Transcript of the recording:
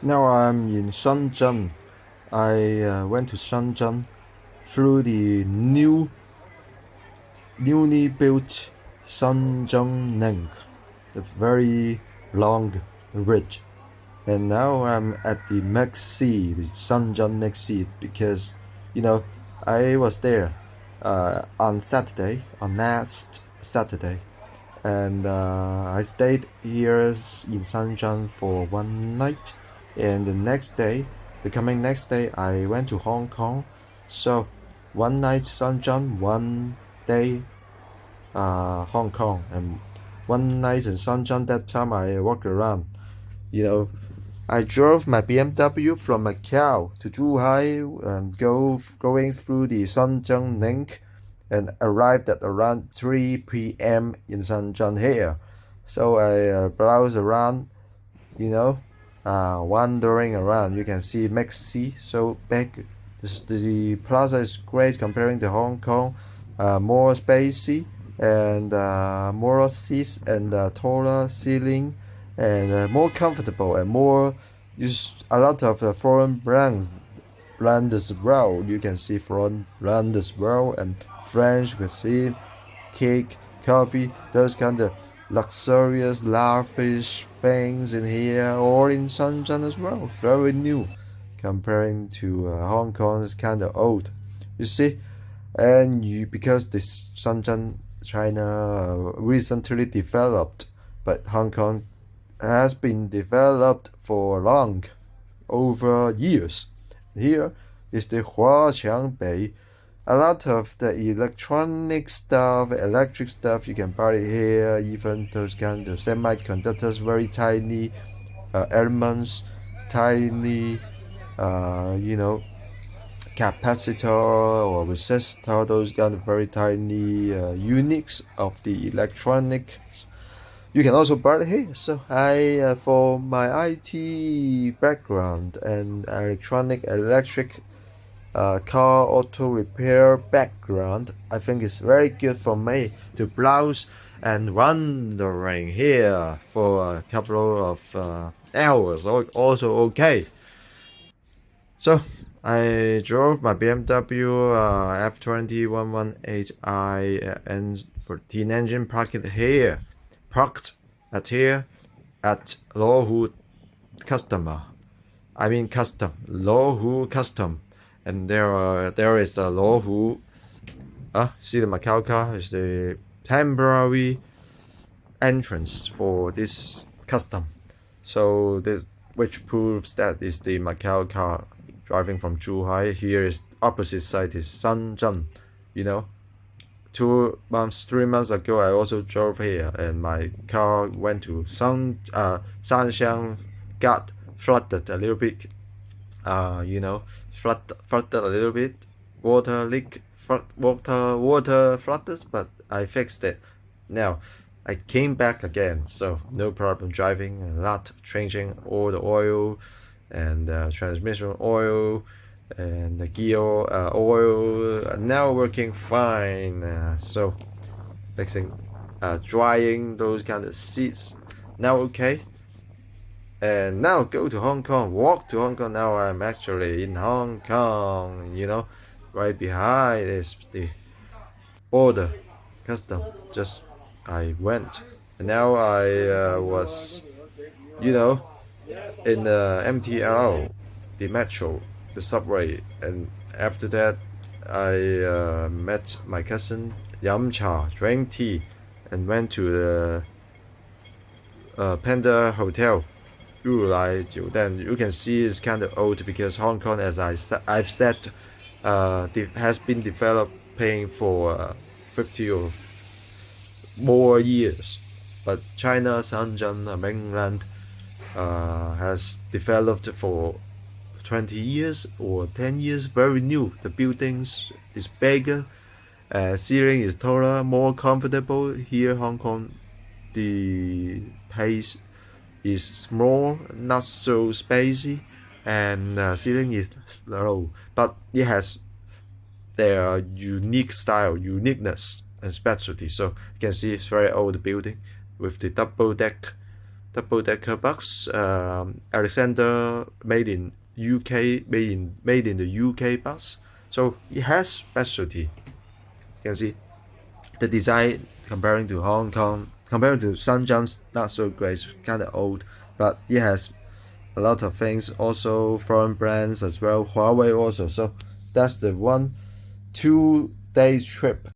Now I'm in Shenzhen. I went to Shenzhen through the newly built Shenzhen Link, the very long bridge. And now I'm at the Maxi, the Shenzhen Maxi, because I was there on Saturday, on last Saturday, and I stayed here in Shenzhen for one night, and the coming next day, I went to Hong Kong. So one night Shenzhen, one day Hong Kong, and one night in Shenzhen. That time I walked around. You know, I drove my BMW from Macau to Zhuhai and going through the Shenzhen link and arrived at around 3 p.m. in Shenzhen here. So I browsed around, wandering around. You can see Maxi so big. The plaza is great comparing to Hong Kong, more spacey and more seats and taller ceiling and more comfortable and more use a lot of foreign brand as well. You can see foreign brand as well and French cuisine, cake, coffee, those kind of luxurious, lavish things in here or in Shenzhen as well. Very new comparing to Hong Kong is kind of old. You see, and because this Shenzhen China recently developed, but Hong Kong has been developed for long, over years. Here is the Huaqiangbei. A lot of the electronic stuff, electric stuff you can buy here, even those kind of semiconductors, very tiny elements, tiny, capacitor or resistor, those kind of very tiny units of the electronics. You can also buy it here. So I, for my IT background and electric car auto repair background, I think it's very good for me to browse and wandering here for a couple of hours. Also okay. So I drove my BMW F20 118i and 14 engine parked at Lo Wu Customer. I mean custom, Lo Wu Custom, and there is the Lo Wu. See the Macau car is the temporary entrance for this custom. So this which proves that is the Macau car driving from Zhuhai. Here is opposite side is Shenzhen. 2 months, 3 months ago, I also drove here, and my car went to Sanxiang, got flooded a little bit. Flooded a little bit, water leak, water flooded, but I fixed it. Now I came back again, so no problem driving. A lot changing all the oil and transmission oil and the gear oil now working fine. So fixing, drying those kind of seats now okay. And now go to Hong Kong, walk to Hong Kong. Now I'm actually in Hong Kong. Right behind is the border custom. Just I went, and now I was, in the MTL, the metro, the subway, and after that I met my cousin, yum cha, drank tea, and went to the Panda Hotel, 入来酒店. You can see it's kind of old because Hong Kong, as I've said, has been developing for 50 or more years. But China, Shenzhen, mainland has developed for 20 years or 10 years, very new. The buildings is bigger, ceiling is taller, more comfortable. Here, Hong Kong, the pace is small, not so spacey, and ceiling is low, but it has their unique style, uniqueness, and specialty. So you can see it's very old building with the double deck double-decker bus. Alexander made in UK, made in the UK bus. So it has specialty. You can see the design comparing to Hong Kong, comparing to Shenzhen's not so great, it's kind of old, but it has a lot of things. Also foreign brands as well, Huawei also. So that's the 1-2 days trip